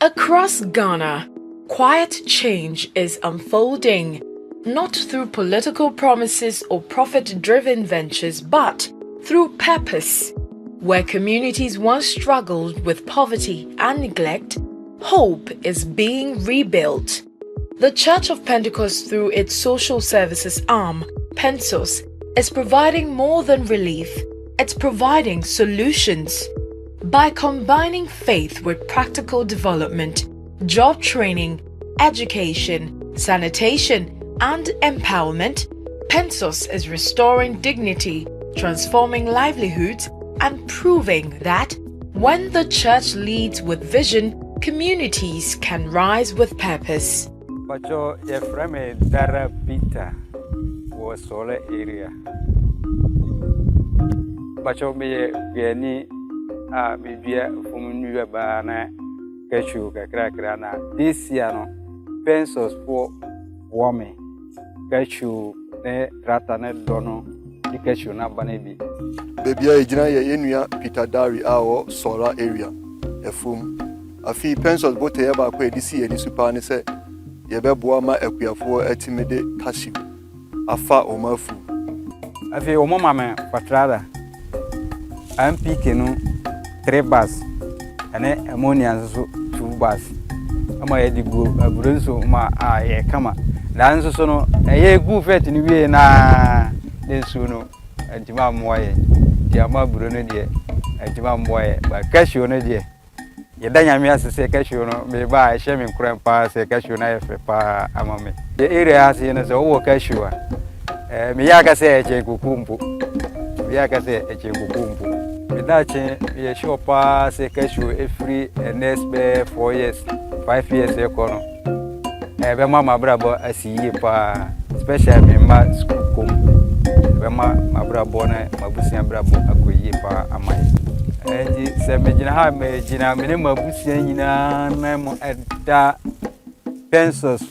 Across Ghana, quiet change is unfolding, not through political promises or profit-driven ventures, but through purpose. Where communities once struggled with poverty and neglect, hope is being rebuilt. The Church of Pentecost, through its social services arm, Pentsos, is providing more than relief, it's providing solutions. By combining faith with practical development, job training, education, sanitation, and empowerment, Pentsos is restoring dignity, transforming livelihoods, and proving that when the church leads with vision, communities can rise with purpose. Pacho Efreme Dara Pita was solar area. Pacho me Vieni Bibia from New Bana Cashew Crackana. This year, Pentsos for woman Cashew, Ratane Dono, the Cashew Nabanebi. Baby, I Jina Peter Dari, our solar area. A fum. A fee Pentsos both ever pay this year, the supane said, Yababuama Equiafo etimide cashew. A far or mafu. I feel Mama Patrada. I'm picking 3 bus and ammonia 2 bus. I'm a Brunso, my eye, come on. Dance so a good fat in Vienna. Then soon, and Timam Moye, Tiama Bruno dear, and Timam Moye, but cashew no dear. Yadanya me as a say cashew, may buy a shaming cramp pass a cashew knife pa amame. The area has in as a whole cashew. Miyaka say a chekukumpu. Miyaka say a chekukumpu. Midache, we sure pass a cashew every next 4 years, 5 years a corner. Mama brabo I see pa special member school come. My brabo na mabusia brabo akoyi pa amai. Se mejina ha mejina minimum mabusia nyina na mo eda Pentsos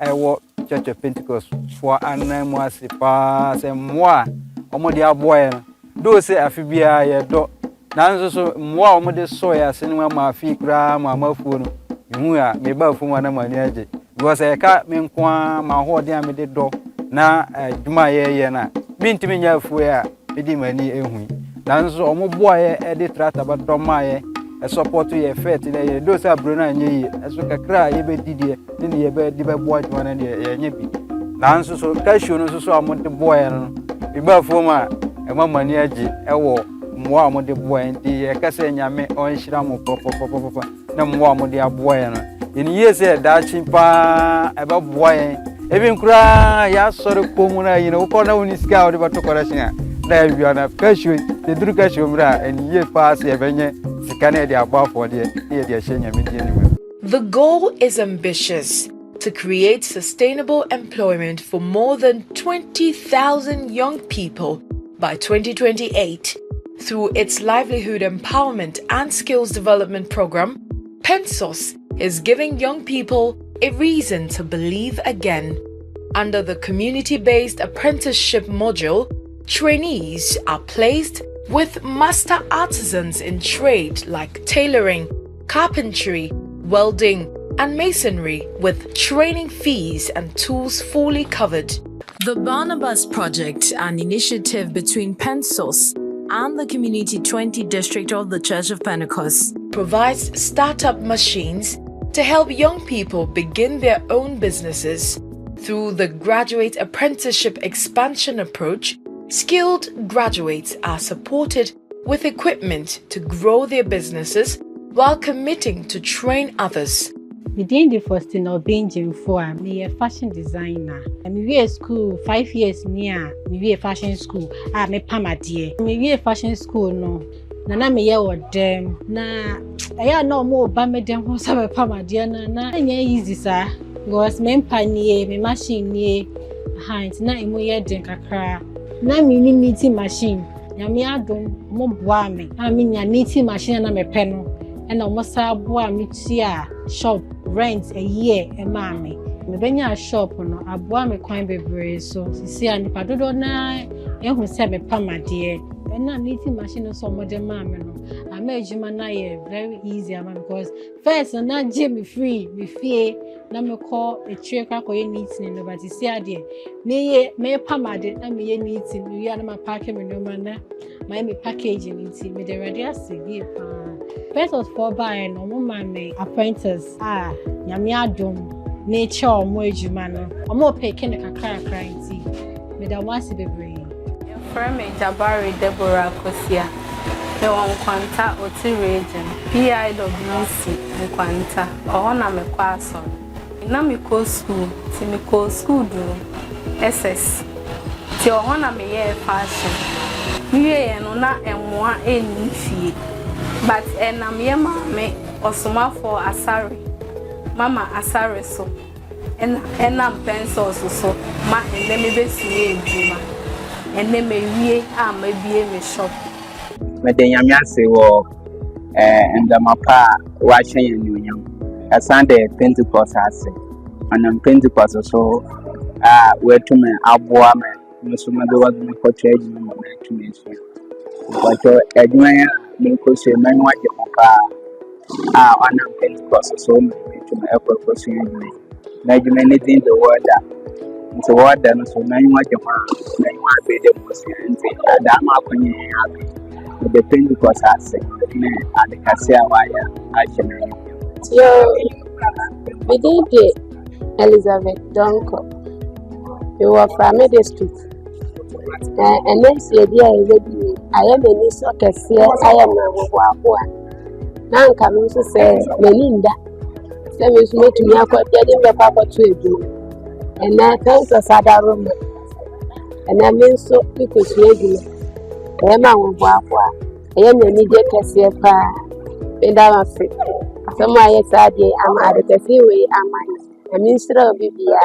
ewo Church of Pentecost for anamo asipa se moa omode aboye no do se afibia ye do nanso so moa omode soya sinima ma afi kra ma mafuo no ihu a me ba fu na mani age because e ka me nko ma ho de amede do na dwuma ye na bintimi nya afuo a edi mani ehu nanso omoboa ye e de trata ba do ma ye e support ye fet na ye do se abro na anya yi eso kakra ye be didie ni ye be di be boa dwuma na ye nya bi nanso so cashew no so amode boa no e ba fu ma e mama ni age e wo moa amode boa nti ye kase nyame onhira mo pop na moa amode aboa no ini yese da chimpa e ba boa even kura ya soro komu na yina uko na uniska odi batokora shinga na bia na cashew te duru cashew mra eni ye pass ye benye sikane de abafo de ye de shenya media ni. The goal is ambitious: to create sustainable employment for more than 20,000 young people by 2028. Through its livelihood empowerment and skills development program, Pentsos is giving young people a reason to believe again. Under the community-based apprenticeship module, trainees are placed with master artisans in trade like tailoring, carpentry, welding, and masonry, with training fees and tools fully covered. The Barnabas Project, an initiative between Pentsos and the Community 20 district of the Church of Pentecost, provides startup machines to help young people begin their own businesses. Through the graduate apprenticeship expansion approach, skilled graduates are supported with equipment to grow their businesses while committing to train others. Within the first in Obingin for me a fashion designer. Me a school 5 years near me a fashion school. Me pama dear. Me a fashion school no. Nana me ya dem na I no more bame dem ho sabe pama dear na easy sir. Because me panie me machine nie hand na imo ye den kakra. Na me ni meeting machine. Ya me adom mo boa me. Na me nya knitting machine na me pe no. And almost a boy metia shop rent a year a mammy. Me benya shop no a boy me coin bebre so see and padodo na who said me pama dear And now knitting machine is some modern mamma. I made you very easy because first and not Jimmy free, me fear, number call a chair crack or knitting, nobody see idea. Nay, may pomade, and me knitting, we are my packing with no manner, my packaging knitting, me the radiasi. Pentsos for buying no woman may apprentice. Yamia dom, nature or more jumano, or more paying a car crying tea. Made a once be brain. From Jabari Deborah Kosia, the one quanta or two region, PIWC, and quanta, or on a mequason. Inamico school, Timico school do SS. Till one a me fashion. Me and ona and one any fee. But and I'm ye mamma or summa for Asari. Mama Asari so. And I'm Pentsos so, ma and let me be see and then maybe a shop. Madame Yancy or and the Mapa watching union. A Sunday Pentecost has and on Pentecost so where to me Abuam, Musumado was my portrait to mention. But Edmund Minkus, man, what you on Pentecost so to my upper question. Najumany in the water. So what then so many what you want be the most and Adama happy with the Pentecost as at the Cassia wire. I can we did Elizabeth Donko. You were from the street. And next year, I am a niece of Cassia. I am a Wawua. Now coming to say Melinda. Same is me to me. I got getting the papa to you. And I thank us at our room. And I mean so because regular. I am a Wawua. I am a media Cassia. And I'm free. Some I said, I'm at the Cafe. A minister of Bibia.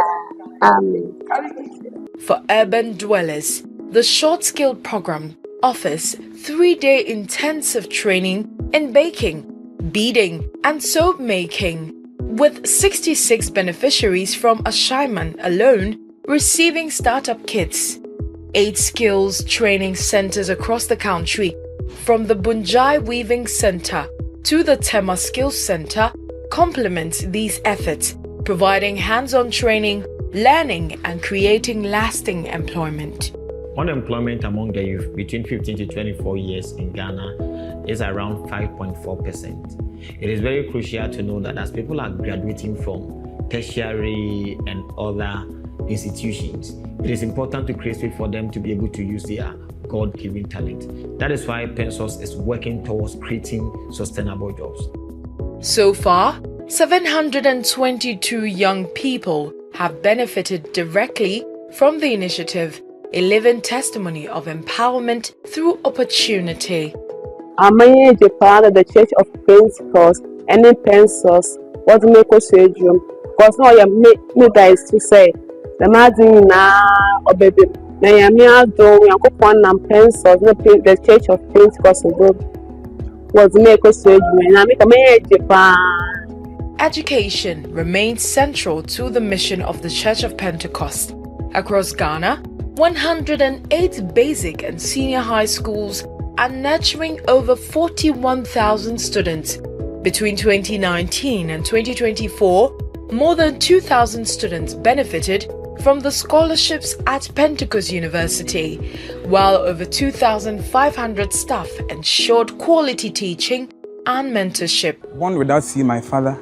Amen. For urban dwellers, the short skill program offers 3-day intensive training in baking, beading, and soap making, with 66 beneficiaries from Ashaiman alone receiving startup kits. 8 skills training centers across the country, from the Bunjai Weaving Center to the Tema Skills Center, complement these efforts, providing hands-on training, learning, and creating lasting employment. Unemployment among the youth between 15 to 24 years in Ghana is around 5.4%. It is very crucial to know that as people are graduating from tertiary and other institutions, it is important to create space for them to be able to use their God-given talent. That is why Pentsos is working towards creating sustainable jobs. So far, 722 young people have benefited directly from the initiative, a living testimony of empowerment through opportunity. Amaya Japan, the Church of Pentsos, and in Pentsos, what make us surgeon? Because now you guys to say, the Madin na or baby, Nayamia do Yakupon and Pentsos, the Church of Pentsos was make us surgeon, and I make Amaya Japan. Education remains central to the mission of the Church of Pentecost. Across Ghana, 108 basic and senior high schools are nurturing over 41,000 students. Between 2019 and 2024, more than 2,000 students benefited from the scholarships at Pentecost University, while over 2,500 staff ensured quality teaching and mentorship. Born without seeing my father,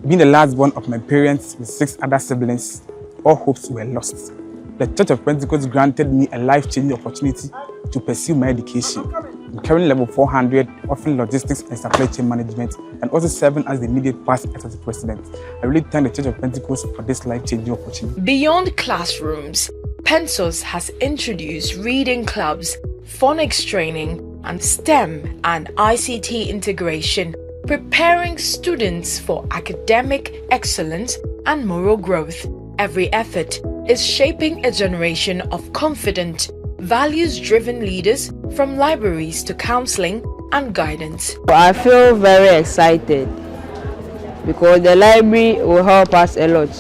being the last born of my parents with 6 other siblings, all hopes were lost. The Church of Pentecost granted me a life-changing opportunity to pursue my education. I'm currently level 400, offering logistics and supply chain management, and also serving as the immediate past executive president. I really thank the Church of Pentecost for this life-changing opportunity. Beyond classrooms, Pentsos has introduced reading clubs, phonics training, and STEM and ICT integration, preparing students for academic excellence and moral growth. Every effort is shaping a generation of confident, values-driven leaders, from libraries to counseling and guidance. I feel very excited because the library will help us a lot.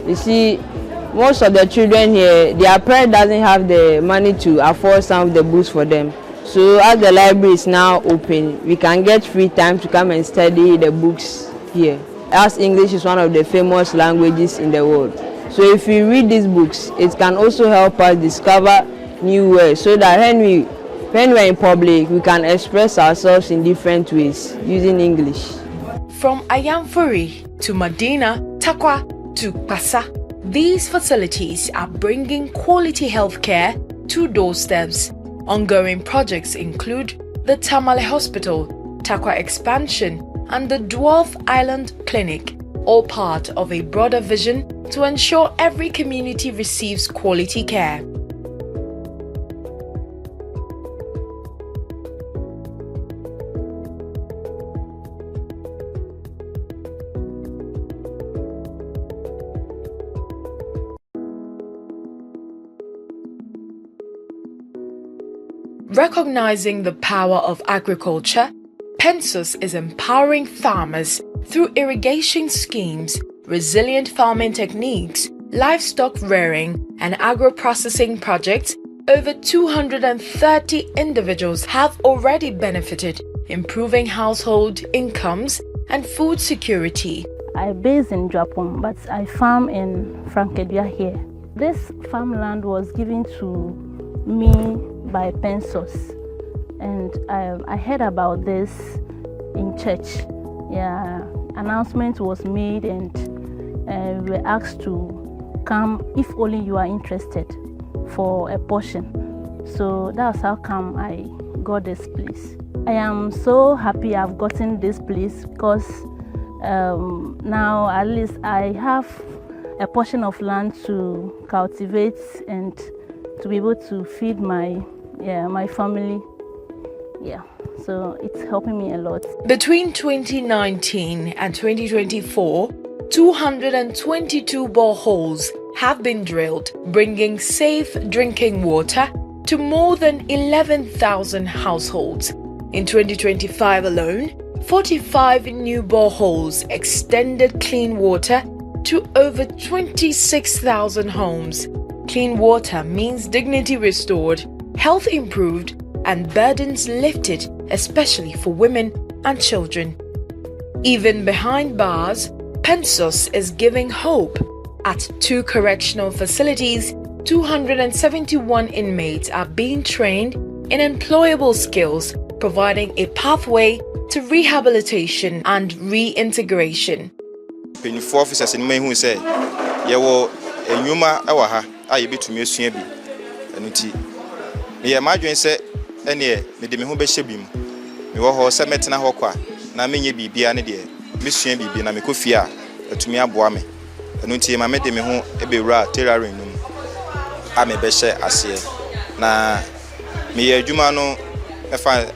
You see, most of the children here, their parents doesn't have the money to afford some of the books for them. So as the library is now open, we can get free time to come and study the books here. As English is one of the famous languages in the world. So if we read these books, it can also help us discover new words so that when we're in public, we can express ourselves in different ways using English. From Ayamfuri to Medina, Takwa to Pasa, these facilities are bringing quality healthcare to doorsteps. Ongoing projects include the Tamale Hospital, Takwa expansion, and the Dwarf Island Clinic, all part of a broader vision to ensure every community receives quality care. Recognizing the power of agriculture, Pentsos is empowering farmers through irrigation schemes, resilient farming techniques, livestock rearing, and agro-processing projects. Over 230 individuals have already benefited, improving household incomes and food security. I base in Japan, but I farm in Frankedia here. This farmland was given to me by Pentsos, and I heard about this in church. Yeah, announcement was made, and we were asked to come if only you are interested for a portion. So that's how come I got this place. I am so happy I've gotten this place because now at least I have a portion of land to cultivate and to be able to feed my family. Yeah, so it's helping me a lot. Between 2019 and 2024, 222 boreholes have been drilled, bringing safe drinking water to more than 11,000 households. In 2025 alone, 45 new boreholes extended clean water to over 26,000 homes. Clean water means dignity restored, health improved, and burdens lifted, especially for women and children. Even behind bars, Pentsos is giving hope. At 2 correctional facilities, 271 inmates are being trained in employable skills, providing a pathway to rehabilitation and reintegration. Pennyfour officers in Mayhu say, Yawo, a Yuma Awaha, I be to Monsieur B. And me imagine say, any Medimihube Shebim, me were Semetina Hoqua, Namini be an idea, Monsieur B. Namikufia, to me a boame, and until my Medimihu Ebera terrarinum. I may be share as here. Na me a Jumano,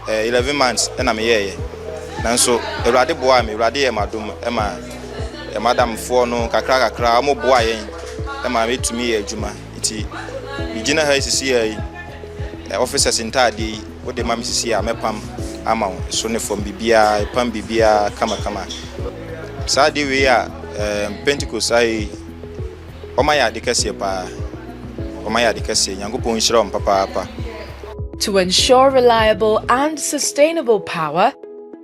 11 months, and I'm here. Nanso, a radi boy, me radi madam, Emma, a madam for no cacra, mo boy, Emma made to me a Juma. Iti, Regina has here. Officers in Tadi, what the mammy see, I'm a pam, amount, sonny from Bibia, Pam Bibia, Kama. Sadi we are Pentecost, I, Omaya de Cassia, Omaya de Cassia, Yango Shrom, Papa. To ensure reliable and sustainable power,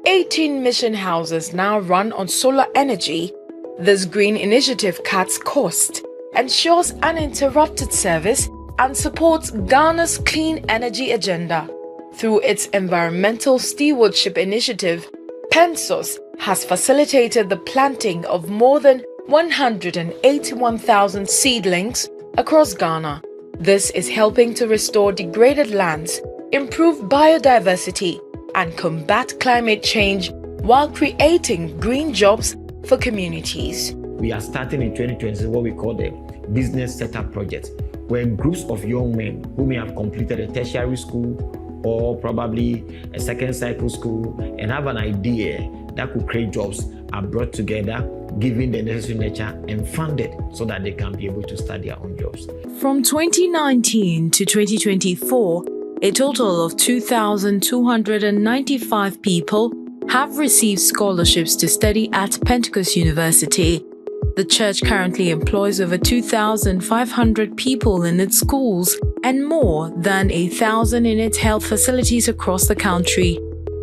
18 mission houses now run on solar energy. This green initiative cuts cost, ensures uninterrupted service, and supports Ghana's clean energy agenda. Through its environmental stewardship initiative, Pentsos has facilitated the planting of more than 181,000 seedlings across Ghana. This is helping to restore degraded lands, improve biodiversity, and combat climate change while creating green jobs for communities. We are starting in 2020 what we call the Business Setup Project, where groups of young men who may have completed a tertiary school or probably a second cycle school and have an idea that could create jobs are brought together, given the necessary nurture and funded so that they can be able to start their own jobs. From 2019 to 2024, a total of 2,295 people have received scholarships to study at Pentecost University. The church currently employs over 2,500 people in its schools and more than 1,000 in its health facilities across the country.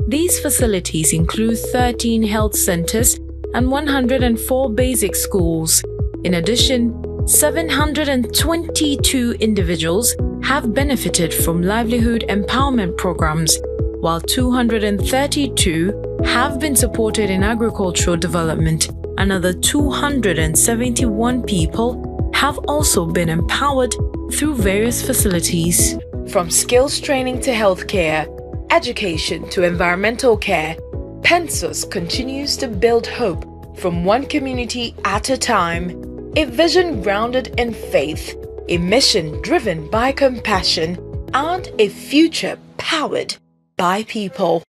These facilities include 13 health centers and 104 basic schools. In addition, 722 individuals have benefited from livelihood empowerment programs, while 232 have been supported in agricultural development. Another 271 people have also been empowered through various facilities. From skills training to healthcare, education to environmental care, Pentsos continues to build hope from one community at a time, a vision grounded in faith, a mission driven by compassion, and a future powered by people.